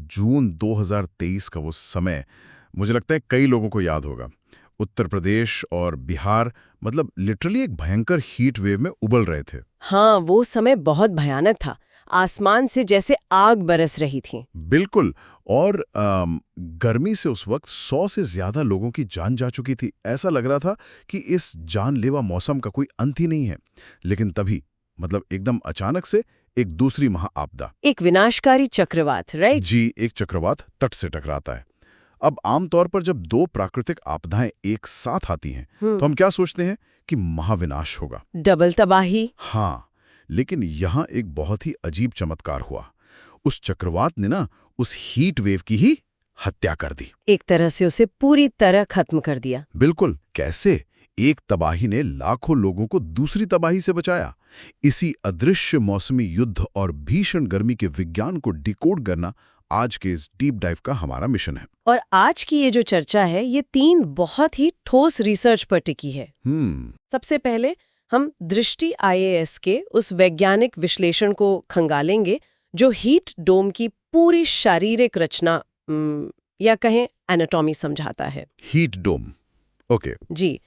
जून 2023 का वो समय मुझे लगता है कई लोगों को याद होगा। उत्तर प्रदेश और बिहार मतलब लिटरली एक भयंकर हीट वेव में उबल रहे थे। हाँ, वो समय बहुत भयानक था। आसमान से जैसे आग बरस रही थी। बिल्कुल। और गर्मी से उस वक्त 100 से ज्यादा लोगों की जान जा चुकी थी। ऐसा लग रहा था कि इस जानलेवा मौसम का कोई अंत ही नहीं है। लेकिन तभी मतलब एकदम अचानक से एक दूसरी महाआपदा, एक विनाशकारी चक्रवात, राइट? जी, एक चक्रवात तट से टकराता है। अब आमतौर पर जब दो प्राकृतिक आपदाएं एक साथ आती हैं तो हम क्या सोचते हैं कि महाविनाश होगा, डबल तबाही। हाँ। लेकिन यहाँ एक बहुत ही अजीब चमत्कार हुआ। उस चक्रवात ने ना उस हीट वेव की ही हत्या कर दी। एक तरह से उसे पूरी तरह खत्म कर दिया। बिल्कुल। कैसे? एक तबाही ने लाखों लोगों को दूसरी तबाही से बचाया। इसी अदृश्य मौसमी युद्ध और भीषण गर्मी के विज्ञान को डिकोड करना आज के इस डीप डाइव का हमारा मिशन है। और आज की ये जो चर्चा है, ये 3 बहुत ही ठोस रिसर्च पर टिकी है। सबसे पहले हम दृष्टि IAS के उस वैज्ञानिक विश्लेषण को खंगालेंगे जो हीट डोम की पूरी शारीरिक रचना या कहें एनाटॉमी समझाता है। Heat dome, okay. जी।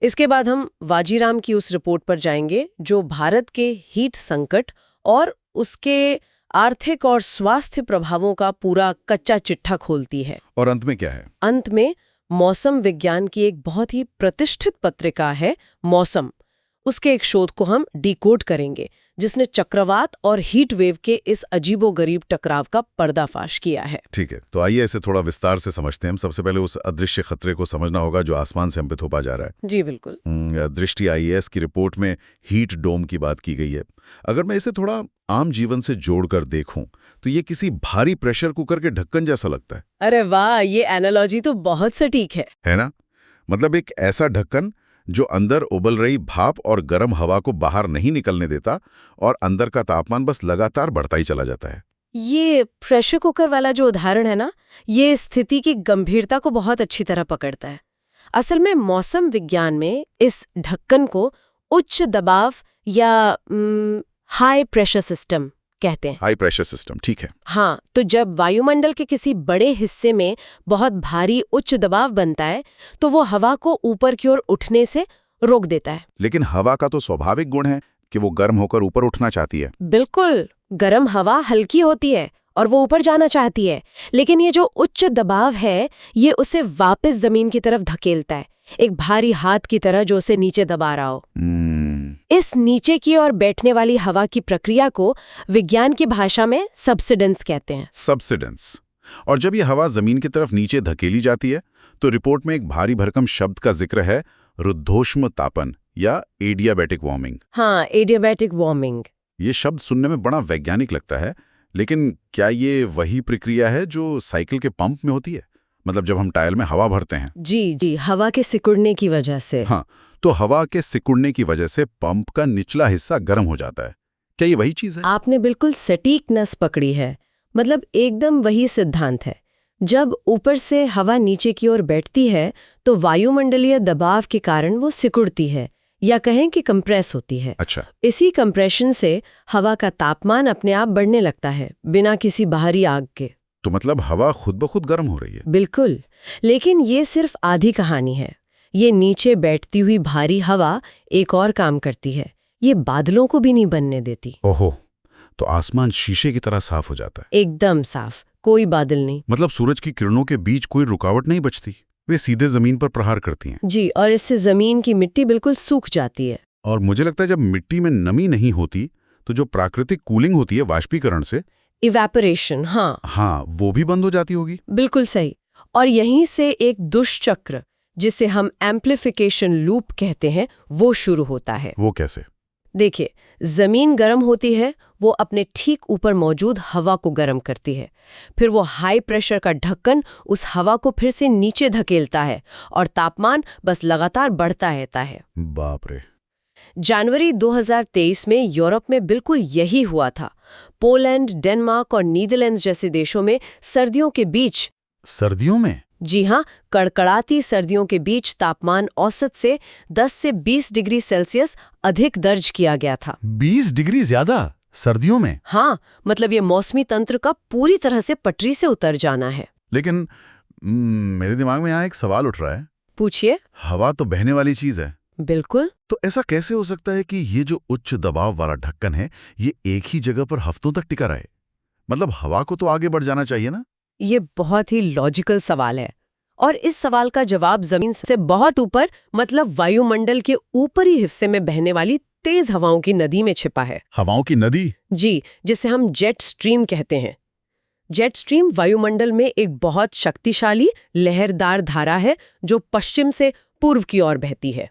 इसके बाद हम वाजीराम की उस रिपोर्ट पर जाएंगे जो भारत के हीट संकट और उसके आर्थिक और स्वास्थ्य प्रभावों का पूरा कच्चा चिट्ठा खोलती है। और अंत में क्या है? अंत में मौसम विज्ञान की एक बहुत ही प्रतिष्ठित पत्रिका है मौसम, उसके एक शोध को हम डिकोड करेंगे जिसने चक्रवात और हीट वेव के इस अजीबोगरीब टकराव का पर्दाफाश किया है। ठीक है, तो आइए इसे थोड़ा विस्तार से समझते हैं। हम सबसे पहले उस अदृश्य खतरे को समझना होगा जो आसमान से हम पे थोपा जा रहा है। जी बिल्कुल। दृष्टि IAS की रिपोर्ट में हीट डोम की बात की गई है। अगर मैं इसे थोड़ा आम जीवन से जोड़कर देखूं तो ये किसी भारी प्रेशर कुकर के ढक्कन जैसा लगता है। अरे वाह, ये एनालॉजी तो बहुत सटीक है ना? मतलब एक ऐसा ढक्कन जो अंदर उबल रही भाप और गर्म हवा को बाहर नहीं निकलने देता और अंदर का तापमान बस लगातार बढ़ता ही चला जाता है। ये प्रेशर कुकर वाला जो उदाहरण है ना, ये स्थिति की गंभीरता को बहुत अच्छी तरह पकड़ता है। असल में मौसम विज्ञान में इस ढक्कन को उच्च दबाव या हाई प्रेशर सिस्टम कहते हैं। हाई प्रेशर सिस्टम, ठीक है। हाँ, तो जब वायुमंडल के किसी बड़े हिस्से में बहुत भारी उच्च दबाव बनता है तो वो हवा को ऊपर की ओर उठने से रोक देता है। लेकिन हवा का तो स्वाभाविक गुण है कि वो गर्म होकर ऊपर उठना चाहती है। बिल्कुल, गर्म हवा हल्की होती है और वो ऊपर जाना चाहती है, लेकिन ये जो उच्च दबाव है ये उसे वापस जमीन की तरफ धकेलता है, एक भारी हाथ की तरह जो उसे नीचे दबा रहा हो। इस नीचे की ओर बैठने वाली हवा की प्रक्रिया को विज्ञान की भाषा में सबसिडेंस कहते हैं। सबसिडेंस। और जब ये हवा जमीन की तरफ नीचे धकेली जाती है तो रिपोर्ट में एक भारी भरकम शब्द का जिक्र है, रुद्धोष्म तापन या एडियाबैटिक वार्मिंग। हाँ, एडियाबैटिक वार्मिंग। ये शब्द सुनने में बड़ा वैज्ञानिक लगता है, लेकिन क्या ये वही प्रक्रिया है जो साइकिल के पंप में होती है? मतलब जब हम टायर में हवा भरते हैं। जी, हवा के सिकुड़ने की वजह से। हाँ, तो हवा के सिकुड़ने की वजह से पंप का निचला हिस्सा गर्म हो जाता है। क्या ये वही चीज है? आपने बिल्कुल सटीक नस पकड़ी है। मतलब एकदम वही सिद्धांत है। जब ऊपर से हवा नीचे की ओर बैठती है तो वायुमंडलीय दबाव के कारण वो सिकुड़ती है या कहें कि कंप्रेस होती है। अच्छा। इसी कंप्रेशन से हवा का तापमान अपने आप बढ़ने लगता है बिना किसी बाहरी आग के। तो मतलब हवा खुद ब खुद गर्म हो रही है? बिल्कुल, लेकिन ये सिर्फ आधी कहानी है। ये नीचे बैठती हुई भारी हवा एक और काम करती है, ये बादलों को भी नहीं बनने देती। ओहो, तो आसमान शीशे की तरह साफ हो जाता है? एकदम साफ, कोई बादल नहीं। मतलब सूरज की किरणों के बीच कोई रुकावट नहीं बचती, वे सीधे जमीन पर प्रहार करती हैं। जी, और इससे जमीन की मिट्टी बिल्कुल सूख जाती है। और मुझे लगता है जब मिट्टी में नमी नहीं होती तो जो प्राकृतिक कूलिंग होती है वाष्पीकरण से, इवेपोरेशन, हाँ, वो भी बंद हो जाती होगी। बिल्कुल सही। और यहीं से एक दुष्चक्र जिसे हम एम्प्लीफिकेशन लूप कहते हैं वो शुरू होता है। वो कैसे? देखिए, जमीन गर्म होती है, वो अपने ठीक ऊपर मौजूद हवा को गर्म करती है, फिर वो हाई प्रेशर का ढक्कन उस हवा को फिर से नीचे धकेलता है और तापमान बस लगातार बढ़ता रहता है। बाप रे। जनवरी 2023 में यूरोप में बिल्कुल यही हुआ था। पोलैंड, डेनमार्क और नीदरलैंड्स जैसे देशों में सर्दियों के बीच, सर्दियों में? जी हाँ, कड़कड़ाती सर्दियों के बीच तापमान औसत से 10 से 20 डिग्री सेल्सियस अधिक दर्ज किया गया था। 20 डिग्री ज्यादा? सर्दियों में? हाँ, मतलब ये मौसमी तंत्र का पूरी तरह से पटरी से उतर जाना है। लेकिन मेरे दिमाग में यहाँ एक सवाल उठ रहा है। पूछिए। हवा तो बहने वाली चीज है, बिल्कुल। तो ऐसा कैसे हो सकता है कि ये जो उच्च दबाव वाला ढक्कन है ये एक ही जगह पर हफ्तों तक टिका रहे? मतलब हवा को तो आगे बढ़ जाना चाहिए ना? ये बहुत ही लॉजिकल सवाल है और इस सवाल का जवाब जमीन से बहुत ऊपर, मतलब वायुमंडल के ऊपरी हिस्से में बहने वाली तेज हवाओं की नदी में छिपा है। हवाओं की नदी? जी, जिसे हम जेट स्ट्रीम कहते हैं। जेट स्ट्रीम वायुमंडल में एक बहुत शक्तिशाली लहरदार धारा है जो पश्चिम से पूर्व की ओर बहती है।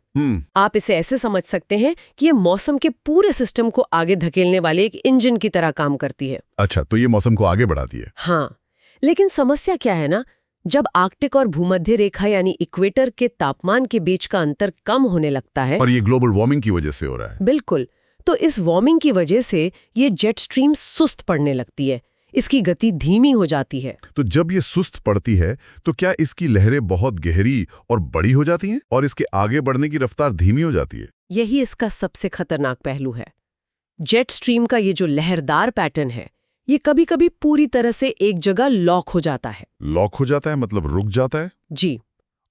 आप इसे ऐसे समझ सकते हैं कि ये मौसम के पूरे सिस्टम को आगे धकेलने वाले एक इंजन की तरह काम करती है। अच्छा, तो ये मौसम को आगे बढ़ाती है। हाँ, लेकिन समस्या क्या है ना, जब आर्कटिक और भूमध्य रेखा यानी इक्वेटर के तापमान के बीच का अंतर कम होने लगता है, और ये ग्लोबल वार्मिंग की वजह से हो रहा है। बिल्कुल, तो इस वार्मिंग की वजह से ये जेट स्ट्रीम सुस्त पड़ने लगती है, इसकी गति धीमी हो जाती है। तो जब ये सुस्त पड़ती है तो क्या इसकी लहरें बहुत गहरी और बड़ी हो जाती हैं और इसके आगे बढ़ने की रफ्तार धीमी हो जाती है? यही इसका सबसे खतरनाक पहलू है। जेट स्ट्रीम का ये जो लहरदार पैटर्न है, ये कभी-कभी पूरी तरह से एक जगह लॉक हो जाता है। लॉक हो जाता है मतलब रुक जाता है? जी,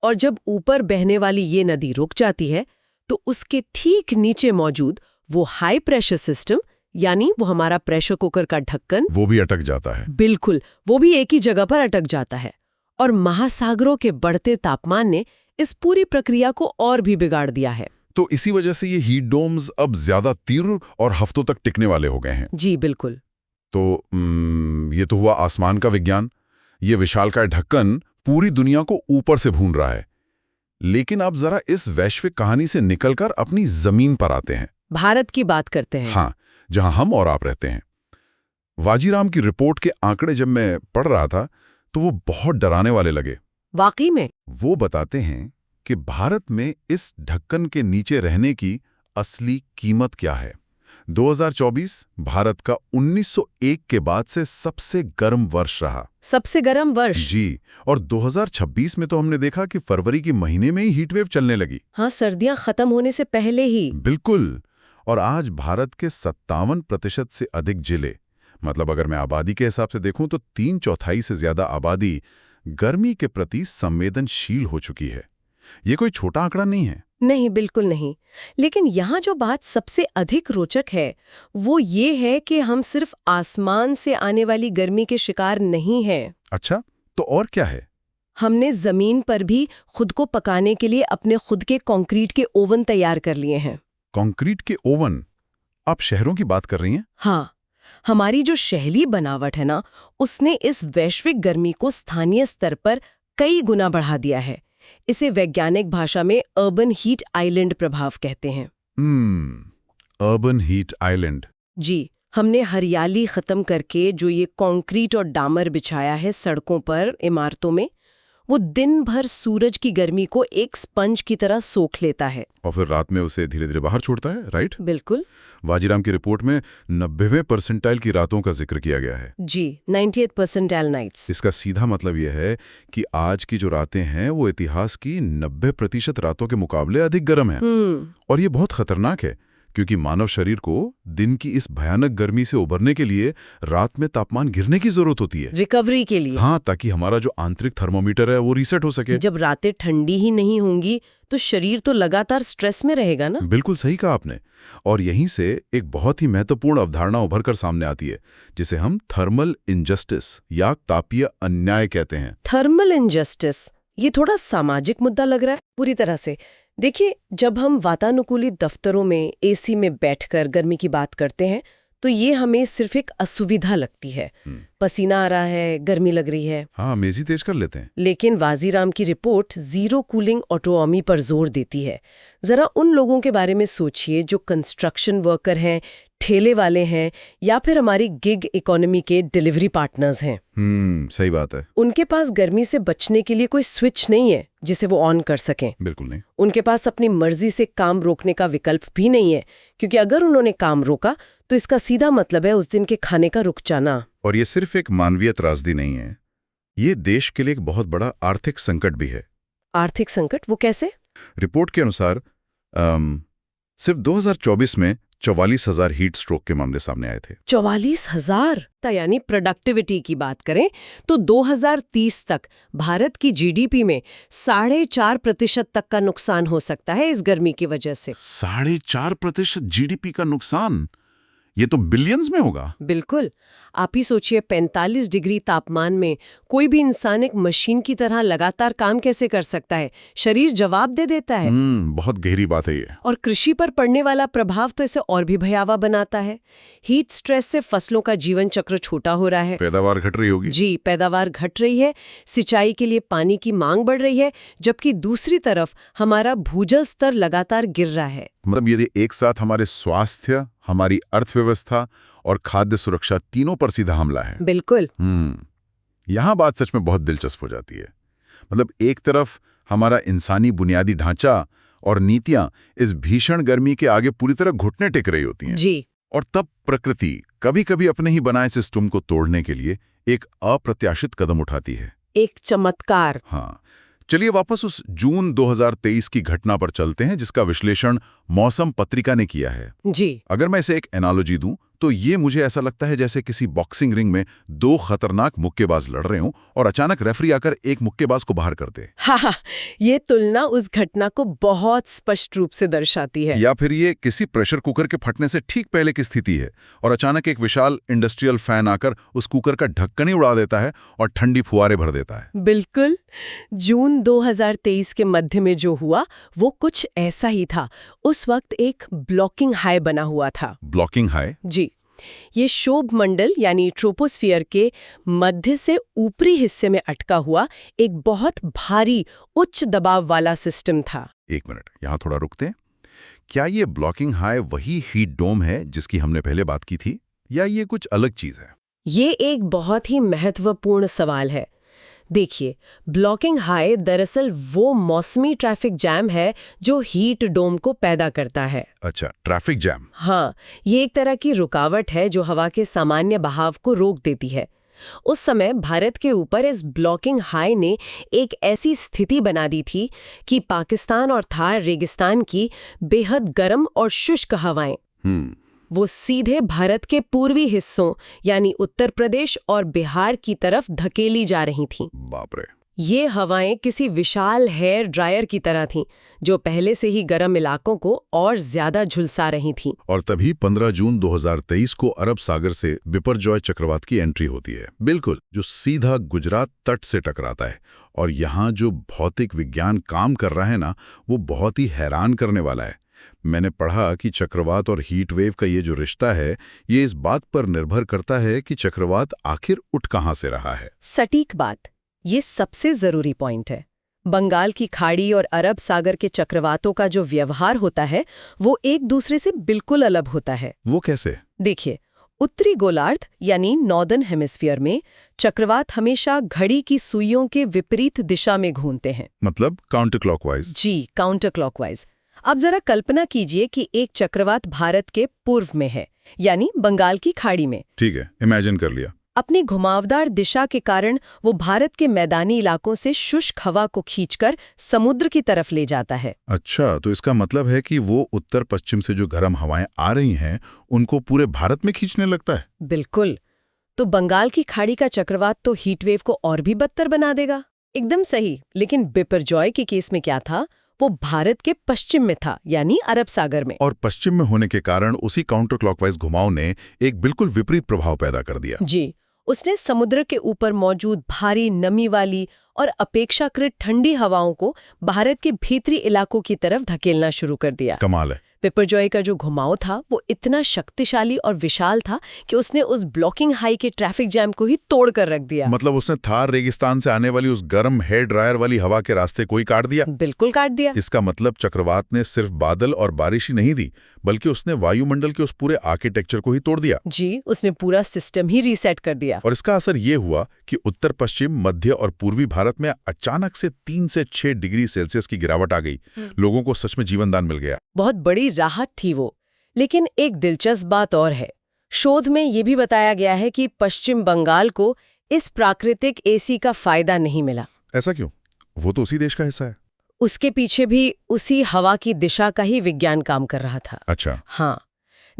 और जब ऊपर बहने वाली ये नदी रुक जाती है तो उसके ठीक नीचे मौजूद वो हाई प्रेशर सिस्टम, यानी वो हमारा प्रेशर कुकर का ढक्कन, वो भी अटक जाता है। बिल्कुल, वो भी एक ही जगह पर अटक जाता है। और महासागरों के बढ़ते तापमान ने इस पूरी प्रक्रिया को और भी बिगाड़ दिया है। तो इसी वजह से ये हीट डोम्स अब ज्यादा तीव्र और हफ्तों तक टिकने वाले हो गए हैं। जी बिल्कुल। तो ये तो हुआ आसमान का विज्ञान। ये विशालकाय ढक्कन पूरी दुनिया को ऊपर से भून रहा है। लेकिन अब जरा इस वैश्विक कहानी से निकलकर अपनी जमीन पर आते हैं। भारत की बात करते हैं। हाँ, जहां हम और आप रहते हैं। वाजीराम की रिपोर्ट के आंकड़े जब मैं पढ़ रहा था तो वो बहुत डराने वाले लगे। वाकई में? वो बताते हैं कि भारत में इस ढक्कन के नीचे रहने की असली कीमत क्या है। 2024 भारत का 1901 के बाद से सबसे गर्म वर्ष रहा। सबसे गर्म वर्ष? जी, और 2026 में तो हमने देखा कि फरवरी के महीने में ही हीटवेव चलने लगी। हाँ, सर्दियां खत्म होने से पहले ही। बिल्कुल। और आज भारत के 57% से अधिक जिले, मतलब अगर मैं आबादी के हिसाब से देखूं तो 3/4 से ज्यादा आबादी गर्मी के प्रति संवेदनशील हो चुकी है। ये कोई छोटा आंकड़ा नहीं है। नहीं, बिल्कुल नहीं। लेकिन यहाँ जो बात सबसे अधिक रोचक है वो ये है कि हम सिर्फ आसमान से आने वाली गर्मी के शिकार नहीं हैं। अच्छा, तो और क्या है? हमने जमीन पर भी खुद को पकाने के लिए अपने खुद के कंक्रीट के ओवन तैयार कर लिए हैं। कंक्रीट के ओवन? आप शहरों की बात कर रही हैं? हाँ, हमारी जो शहरी बनावट है ना, उसने इस वैश्विक गर्मी को स्थानीय स्तर पर कई गुना बढ़ा दिया है। इसे वैज्ञानिक भाषा में अर्बन हीट आइलैंड प्रभाव कहते हैं। Urban heat island. जी, हमने हरियाली खत्म करके जो ये कंक्रीट और डामर बिछाया है सड़कों पर, इमारतों में, वो दिन भर सूरज की गर्मी को एक स्पंज की तरह सोख लेता है और फिर रात में उसे धीरे धीरे बाहर छोड़ता है, राइट? बिल्कुल। वाजीराम की रिपोर्ट में 90वें परसेंटाइल की रातों का जिक्र किया गया है। जी, 98th परसेंटाइल नाइट्स। इसका सीधा मतलब यह है कि आज की जो रातें हैं वो इतिहास की 90% रातों के मुकाबले अधिक गर्म हैं। और ये बहुत खतरनाक है क्योंकि मानव शरीर को दिन की इस भयानक गर्मी से उबरने के लिए रात में तापमान गिरने की जरूरत होती है, रिकवरी के लिए। हाँ, ताकि हमारा जो आंतरिक थर्मोमीटर है वो रीसेट हो सके। जब रातें ठंडी ही नहीं होंगी तो शरीर तो लगातार स्ट्रेस में रहेगा ना। बिल्कुल सही कहा आपने। और यहीं से एक बहुत ही महत्वपूर्ण अवधारणा उभर कर सामने आती है जिसे हम थर्मल इनजस्टिस या तापीय अन्याय कहते हैं। थर्मल इनजस्टिस, ये थोड़ा सामाजिक मुद्दा लग रहा है पूरी तरह से। देखिए, जब हम वातानुकूलित दफ्तरों में एसी में बैठकर गर्मी की बात करते हैं तो ये हमें सिर्फ एक असुविधा लगती है। पसीना आ रहा है, गर्मी लग रही है। हाँ, मेजी तेज कर लेते हैं। लेकिन वाजीराम की रिपोर्ट जीरो कूलिंग ऑटोनॉमी पर जोर देती है। जरा उन लोगों के बारे में सोचिए जो कंस्ट्रक्शन वर्कर हैं, ठेले वाले हैं, या फिर हमारी गिग इकोनॉमी के डिलीवरी पार्टनर्स हैं। सही बात है। उनके पास गर्मी से बचने के लिए कोई स्विच नहीं है जिसे वो ऑन कर सकें। बिल्कुल नहीं। उनके पास अपनी मर्जी से काम रोकने का विकल्प भी नहीं है, क्योंकि अगर उन्होंने काम रोका तो इसका सीधा मतलब है उस दिन के खाने का रुक जाना। और ये सिर्फ एक मानवीय त्रासदी नहीं है, ये देश के लिए एक बहुत बड़ा आर्थिक संकट भी है। आर्थिक संकट? वो कैसे? रिपोर्ट के अनुसार सिर्फ 2024 में 44,000 हीट स्ट्रोक के मामले सामने आए थे। 44,000। यानी प्रोडक्टिविटी की बात करें तो 2030 तक भारत की जीडीपी में 4.5% तक का नुकसान हो सकता है इस गर्मी की वजह से। 4.5% जीडीपी का नुकसान, ये तो बिलियंस में होगा। बिल्कुल। आप ही सोचिए 45 डिग्री तापमान में कोई भी इंसान एक मशीन की तरह लगातार काम कैसे कर सकता है? शरीर जवाब दे देता है। बहुत गहरी बात है ये। और कृषि पर पड़ने वाला प्रभाव तो इसे और भी भयावह बनाता है। हीट स्ट्रेस से फसलों का जीवन चक्र छोटा हो रहा है। पैदावार घट रही होगी। जी, पैदावार घट रही है, सिंचाई के लिए पानी की मांग बढ़ रही है, जबकि दूसरी तरफ हमारा भूजल स्तर लगातार गिर रहा है। मतलब यदि एक साथ हमारे स्वास्थ्य, हमारी अर्थव्यवस्था और खाद्य सुरक्षा तीनों पर सीधा हमला है। बिल्कुल। यहाँ बात सच में बहुत दिलचस्प हो जाती है। मतलब एक तरफ हमारा इंसानी बुनियादी ढांचा और नीतियां इस भीषण गर्मी के आगे पूरी तरह घुटने टेक रही होती हैं। जी। और तब प्रकृति कभी-कभी अपने ही बनाए सिस्टम को तोड़ने के लिए एक अप्रत्याशित कदम उठाती है। एक चमत्कार। हाँ, चलिए वापस उस जून 2023 की घटना पर चलते हैं, जिसका विश्लेषण मौसम पत्रिका ने किया है। जी। अगर मैं इसे एक एनालॉजी दूं तो ये मुझे ऐसा लगता है जैसे किसी बॉक्सिंग रिंग में दो खतरनाक मुक्केबाज लड़ रहे हों और अचानक रेफरी आकर एक मुक्केबाज को बाहर कर दे। हाँ, ये तुलना उस घटना को बहुत स्पष्ट रूप से दर्शाती है। या फिर ये किसी प्रेशर कुकर के फटने से ठीक पहले की स्थिति है और अचानक एक विशाल इंडस्ट्रियल फैन आकर उस कुकर का ढक्कन ही उड़ा देता है और ठंडी फुहारे भर देता है। बिल्कुल। जून 2023 के मध्य में जो हुआ वो कुछ ऐसा ही था। उस वक्त एक ब्लॉकिंग हाई बना हुआ था। Blocking high? जी। ये शोभ मंडल यानी ट्रोपोस्फियर के मध्य से ऊपरी हिस्से में अटका हुआ एक बहुत भारी उच्च दबाव वाला सिस्टम था। एक मिनट, यहाँ थोड़ा रुकते हैं। क्या ये ब्लॉकिंग हाई वही हीट डोम है जिसकी हमने पहले बात की थी, या ये कुछ अलग चीज है? ये एक बहुत ही महत्वपूर्ण सवाल है। देखिए, ब्लॉकिंग हाई दरअसल वो मौसमी ट्रैफिक जैम है जो हीट डोम को पैदा करता है। अच्छा, ट्रैफिक जैम। हाँ, ये एक तरह की रुकावट है जो हवा के सामान्य बहाव को रोक देती है। उस समय भारत के ऊपर इस ब्लॉकिंग हाई ने एक ऐसी स्थिति बना दी थी कि पाकिस्तान और थार रेगिस्तान की बेहद गर्म और शुष्क हवाएं वो सीधे भारत के पूर्वी हिस्सों यानी उत्तर प्रदेश और बिहार की तरफ धकेली जा रही थीं। बाप रे। ये हवाएं किसी विशाल हेयर ड्रायर की तरह थीं, जो पहले से ही गर्म इलाकों को और ज्यादा झुलसा रही थीं। और तभी 15 जून 2023 को अरब सागर से बिपरजॉय चक्रवात की एंट्री होती है। बिल्कुल, जो सीधा गुजरात तट से टकराता है। और यहाँ जो भौतिक विज्ञान काम कर रहा है ना, वो बहुत ही हैरान करने वाला है। मैंने पढ़ा कि चक्रवात और हीट वेव का ये जो रिश्ता है, ये इस बात पर निर्भर करता है कि चक्रवात आखिर उठ कहाँ से रहा है। सटीक बात। ये सबसे जरूरी पॉइंट है। बंगाल की खाड़ी और अरब सागर के चक्रवातों का जो व्यवहार होता है वो एक दूसरे से बिल्कुल अलग होता है। वो कैसे? देखिए, उत्तरी गोलार्ध यानी नॉर्दर्न हेमिस्फीयर में चक्रवात हमेशा घड़ी की सुइयों के विपरीत दिशा में घूमते हैं। मतलब काउंटर क्लॉकवाइज? जी, काउंटर क्लॉकवाइज। अब जरा कल्पना कीजिए कि एक चक्रवात भारत के पूर्व में है, यानी बंगाल की खाड़ी में। ठीक है, इमेजिन कर लिया। अपनी घुमावदार दिशा के कारण वो भारत के मैदानी इलाकों से शुष्क हवा को खींचकर समुद्र की तरफ ले जाता है। अच्छा, तो इसका मतलब है कि वो उत्तर पश्चिम से जो गर्म हवाएं आ रही हैं, उनको पूरे भारत में खींचने लगता है। बिल्कुल। तो बंगाल की खाड़ी का चक्रवात तो हीटवेव को और भी बदतर बना देगा। एकदम सही। लेकिन बिपरजॉय के केस में क्या था? वो भारत के पश्चिम में था, यानी अरब सागर में। और पश्चिम में होने के कारण उसी काउंटर क्लॉकवाइज घुमाव ने एक बिल्कुल विपरीत प्रभाव पैदा कर दिया। जी, उसने समुद्र के ऊपर मौजूद भारी नमी वाली और अपेक्षाकृत ठंडी हवाओं को भारत के भीतरी इलाकों की तरफ धकेलना शुरू कर दिया। कमाल है। बिपरजॉय का जो घुमाव था वो इतना शक्तिशाली और विशाल था कि उसने उस ब्लॉकिंग हाई के ट्रैफिक जैम को ही तोड़ कर रख दिया। मतलब उसने थार रेगिस्तान से आने वाली उस गर्म हेयर ड्रायर वाली हवा के रास्ते को ही काट दिया। बिल्कुल काट दिया। इसका मतलब चक्रवात ने सिर्फ बादल और बारिश ही नहीं दी, बल्कि उसने वायुमंडल के उस पूरे आर्किटेक्चर को ही तोड़ दिया। जी, उसने पूरा सिस्टम ही रीसेट कर दिया। और इसका असर ये हुआ कि उत्तर पश्चिम, मध्य और पूर्वी भारत में अचानक से 3 से 6 डिग्री सेल्सियस की गिरावट आ गई। लोगों को सच में जीवनदान मिल गया। बहुत बड़ी राहत थी वो। लेकिन एक दिलचस्प बात और है। शोध में ये भी बताया गया है कि पश्चिम बंगाल को इस प्राकृतिक एसी का फायदा नहीं मिला। ऐसा क्यों? वो तो उसी देश का हिस्सा है। उसके पीछे भी उसी हवा की दिशा का ही विज्ञान काम कर रहा था। अच्छा। हाँ,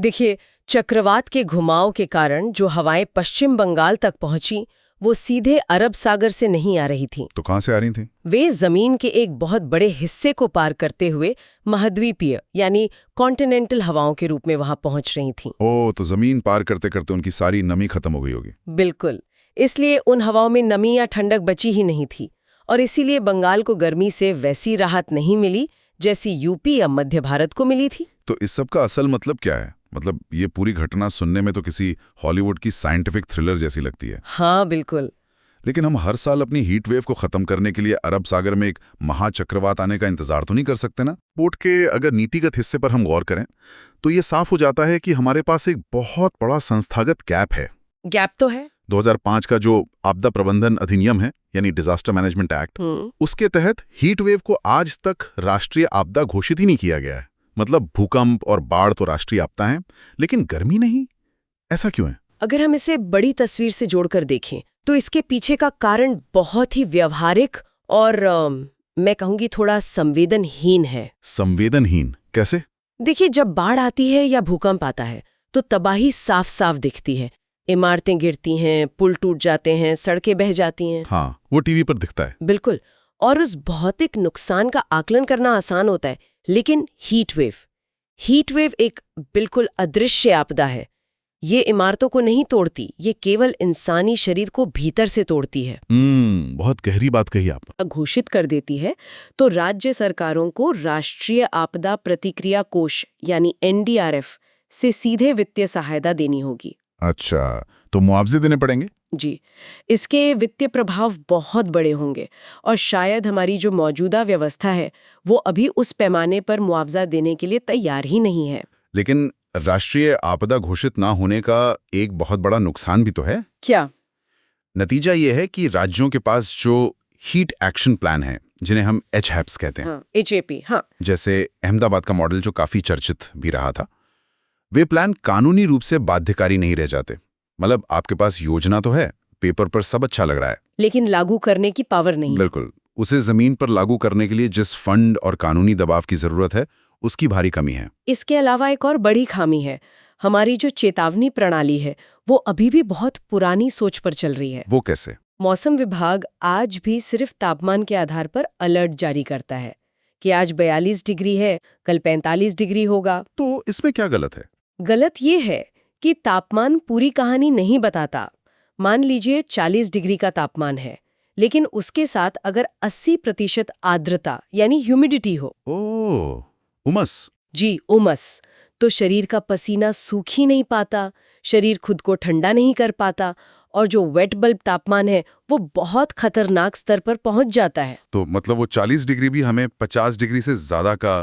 देखिए, चक्रवात के घुमाव के कारण जो हवाएं पश्चिम बंगाल तक पहुंची, वो सीधे अरब सागर से नहीं आ रही थीं। तो कहाँ से आ रही थी? वे जमीन के एक बहुत बड़े हिस्से को पार करते हुए महाद्वीपीय यानी कॉन्टिनेंटल हवाओं के रूप में वहां पहुंच रही थीं। ओ, तो जमीन पार करते करते उनकी सारी नमी खत्म हो गई होगी। बिल्कुल। इसलिए उन हवाओं में नमी या ठंडक बची ही नहीं थी, और इसीलिए बंगाल को गर्मी से वैसी राहत नहीं मिली जैसी यूपी या मध्य भारत को मिली थी। तो इस सब का असल मतलब क्या है? मतलब ये पूरी घटना सुनने में तो किसी हॉलीवुड की साइंटिफिक थ्रिलर जैसी लगती है। हाँ, बिल्कुल। लेकिन हम हर साल अपनी हीट वेव को खत्म करने के लिए अरब सागर में एक महाचक्रवात आने का इंतजार तो नहीं कर सकते ना? बोट के अगर नीतिगत हिस्से पर हम गौर करें तो ये साफ हो जाता है कि हमारे पास एक बहुत बड़ा संस्थागत गैप है। गैप तो है। 2005 का जो आपदा प्रबंधन अधिनियम है यानी डिजास्टर मैनेजमेंट एक्ट, उसके तहत हीट वेव को आज तक राष्ट्रीय आपदा घोषित ही नहीं किया गया है। मतलब भूकंप और बाढ़ तो राष्ट्रीय आपदा हैं, लेकिन गर्मी नहीं। ऐसा क्यों है? अगर हम इसे बड़ी तस्वीर से जोड़कर देखें तो इसके पीछे का कारण बहुत ही व्यवहारिक और मैं कहूंगी थोड़ा संवेदनहीन है। संवेदनहीन कैसे? देखिए, जब बाढ़ आती है या भूकंप आता है तो तबाही साफ साफ दिखती है। इमारतें गिरती हैं, पुल टूट जाते हैं, सड़कें बह जाती हैं। हाँ, वो टीवी पर दिखता है। बिल्कुल। और उस भौतिक नुकसान का आकलन करना आसान होता है, लेकिन हीट वेव एक बिल्कुल अदृश्य आपदा है। ये इमारतों को नहीं तोड़ती, ये केवल इंसानी शरीर को भीतर से तोड़ती है। बहुत गहरी बात कही आपने। घोषित कर देती है तो राज्य सरकारों को राष्ट्रीय आपदा प्रतिक्रिया कोष यानी NDRF से सीधे वित्तीय सहायता देनी होगी। अच्छा, तो मुआवजे देने पड़ेंगे? जी, इसके वित्तीय प्रभाव बहुत बड़े होंगे और शायद हमारी जो मौजूदा व्यवस्था है वो अभी उस पैमाने पर मुआवजा देने के लिए तैयार ही नहीं है। लेकिन राष्ट्रीय आपदा घोषित ना होने का एक बहुत बड़ा नुकसान भी तो है। क्या? नतीजा ये है कि राज्यों के पास जो हीट एक्शन प्लान है, जिन्हें हम HAPs कहते हैं, हाँ, HAP, हाँ, जैसे अहमदाबाद का मॉडल जो काफी चर्चित भी रहा था, वे प्लान कानूनी रूप से बाध्यकारी नहीं रह जाते। मतलब आपके पास योजना तो है, पेपर पर सब अच्छा लग रहा है, लेकिन लागू करने की पावर नहीं। बिल्कुल। उसे जमीन पर लागू करने के लिए जिस फंड और कानूनी दबाव की जरूरत है, उसकी भारी कमी है। इसके अलावा एक और बड़ी खामी है। हमारी जो चेतावनी प्रणाली है वो अभी भी बहुत पुरानी सोच पर चल रही है। वो कैसे? मौसम विभाग आज भी सिर्फ तापमान के आधार पर अलर्ट जारी करता है कि आज 42 डिग्री है, कल 45 डिग्री होगा। तो इसमें क्या गलत है? गलत ये है कि तापमान पूरी कहानी नहीं बताता। मान लीजिए 40 डिग्री का तापमान है, लेकिन उसके साथ अगर 80% आर्द्रता यानी ह्यूमिडिटी हो, ओह, उमस। जी, उमस, तो शरीर का पसीना सूख ही नहीं पाता, शरीर खुद को ठंडा नहीं कर पाता, और जो वेट बल्ब तापमान है वो बहुत खतरनाक स्तर पर पहुंच जाता है। तो मतलब वो 40 डिग्री भी हमें 50 डिग्री से ज्यादा का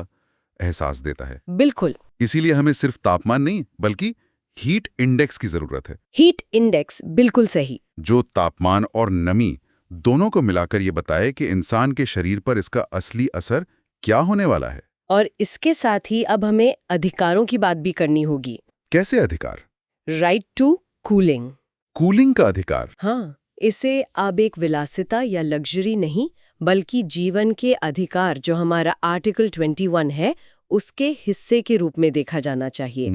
एहसास देता है। बिल्कुल। इसीलिए हमें सिर्फ तापमान नहीं बल्कि हीट इंडेक्स की जरूरत है। हीट इंडेक्स, बिल्कुल सही। जो तापमान और नमी दोनों को मिलाकर ये बताए कि इंसान के शरीर पर इसका असली असर क्या होने वाला है। और इसके साथ ही अब हमें अधिकारों की बात भी करनी होगी। कैसे अधिकार? Right to cooling. कूलिंग का अधिकार? हाँ, इसे आवेग विलासिता या लग्जरी नहीं, बल्कि जीवन के अधिकार जो हमारा आर्टिकल 21 है उसके हिस्से के रूप में देखा जाना चाहिए।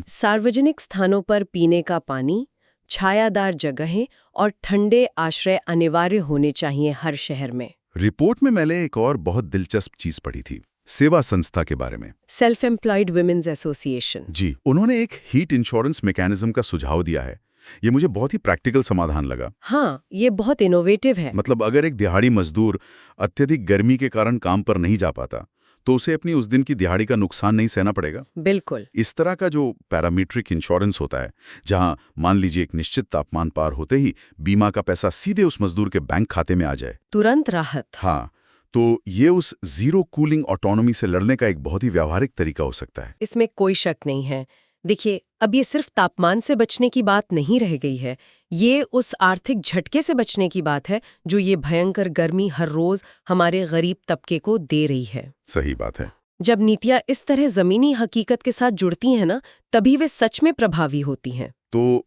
सार्वजनिक स्थानों पर पीने का पानी, छायादार जगहें और ठंडे आश्रय अनिवार्य होने चाहिए हर शहर में। रिपोर्ट में मैंने एक और बहुत दिलचस्प चीज पढ़ी थी, सेवा संस्था के बारे में। Self employed women's association. जी, उन्होंने एक हीट इंश्योरेंस मैकेनिज्म का सुझाव दिया है। ये मुझे बहुत ही प्रैक्टिकल समाधान लगा। हाँ, ये बहुत इनोवेटिव है। मतलब अगर एक दिहाड़ी मजदूर अत्यधिक गर्मी के कारण काम पर नहीं जा पाता तो उसे अपनी उस दिन की दिहाड़ी का नुकसान नहीं सहना पड़ेगा। बिल्कुल। इस तरह का जो पैरामीट्रिक इंश्योरेंस होता है, जहां मान लीजिए एक निश्चित तापमान पार होते ही बीमा का पैसा सीधे उस मजदूर के बैंक खाते में आ जाए, तुरंत राहत। हाँ, तो ये उस जीरो कूलिंग ऑटोनॉमी से लड़ने का एक बहुत ही व्यावहारिक तरीका हो सकता है। इसमें कोई शक नहीं है। देखिए, अब ये सिर्फ तापमान से बचने की बात नहीं रह गई है, ये उस आर्थिक झटके से बचने की बात है जो ये भयंकर गर्मी हर रोज हमारे गरीब तबके को दे रही है। सही बात है। जब नीतियां इस तरह जमीनी हकीकत के साथ जुड़ती हैं ना, तभी वे सच में प्रभावी होती हैं। तो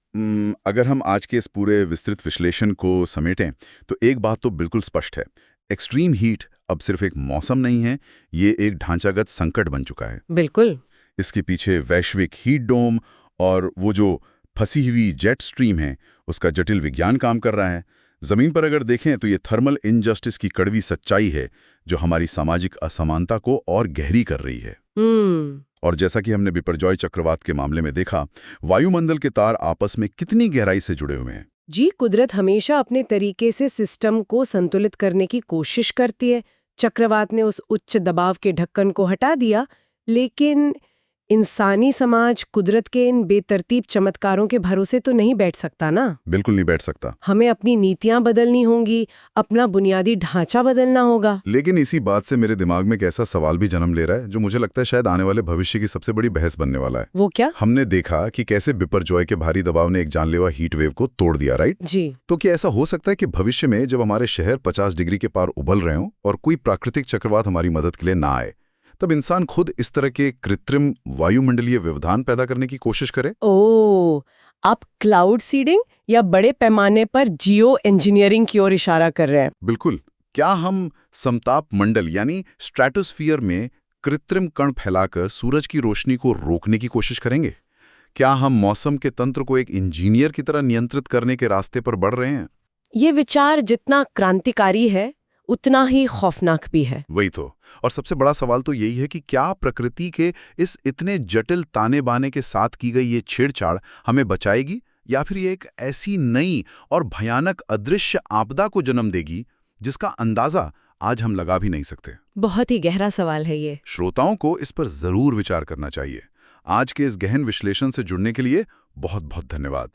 अगर हम आज के इस पूरे विस्तृत विश्लेषण को समेटें तो एक बात तो बिल्कुल स्पष्ट है, एक्सट्रीम हीट अब सिर्फ एक मौसम नहीं है, ये एक ढांचागत संकट बन चुका है। बिल्कुल। इसके पीछे वैश्विक हीट डोम और वो जो फंसी हुई जेट स्ट्रीम है उसका जटिल विज्ञान काम कर रहा है। जमीन पर अगर देखें तो ये थर्मल इनजस्टिस की कड़वी सच्चाई है जो हमारी सामाजिक असमानता को और गहरी कर रही है। और जैसा कि हमने बिपरजॉय चक्रवात के मामले में देखा, वायुमंडल के तार आपस में कितनी गहराई से जुड़े हुए हैं। जी, कुदरत हमेशा अपने तरीके से सिस्टम को संतुलित करने की कोशिश करती है। चक्रवात ने उस उच्च दबाव के ढक्कन को हटा दिया, लेकिन इंसानी समाज कुदरत के इन बेतरतीब चमत्कारों के भरोसे तो नहीं बैठ सकता ना। बिल्कुल नहीं बैठ सकता। हमें अपनी नीतियां बदलनी होंगी, अपना बुनियादी ढांचा बदलना होगा। लेकिन इसी बात से मेरे दिमाग में एक ऐसा सवाल भी जन्म ले रहा है जो मुझे लगता है शायद आने वाले भविष्य की सबसे बड़ी बहस बनने वाला है। वो क्या? हमने देखा कि कैसे बिपरजॉय के भारी दबाव ने एक जानलेवा हीट वेव को तोड़ दिया, राइट? जी। तो क्या ऐसा हो सकता है कि भविष्य में जब हमारे शहर 50 डिग्री के पार उबल रहे हों और कोई प्राकृतिक चक्रवात हमारी मदद के लिए ना आए, तब इंसान खुद इस तरह के कृत्रिम वायुमंडलीय व्यवधान पैदा करने की कोशिश करे? ओह, आप क्लाउड सीडिंग या बड़े पैमाने पर जियो इंजीनियरिंग की ओर इशारा कर रहे हैं? बिल्कुल। क्या हम समताप मंडल यानी स्ट्रेटोस्फीयर में कृत्रिम कण फैलाकर सूरज की रोशनी को रोकने की कोशिश करेंगे? क्या हम मौसम के तंत्र को एक इंजीनियर की तरह नियंत्रित करने के रास्ते पर बढ़ रहे हैं? ये विचार जितना क्रांतिकारी है उतना ही खौफनाक भी है। वही तो। और सबसे बड़ा सवाल तो यही है कि क्या प्रकृति के इस इतने जटिल ताने बाने के साथ की गई ये छेड़छाड़ हमें बचाएगी, या फिर ये एक ऐसी नई और भयानक अदृश्य आपदा को जन्म देगी जिसका अंदाजा आज हम लगा भी नहीं सकते? बहुत ही गहरा सवाल है ये। श्रोताओं को इस पर जरूर विचार करना चाहिए। आज के इस गहन विश्लेषण से जुड़ने के लिए बहुत बहुत धन्यवाद।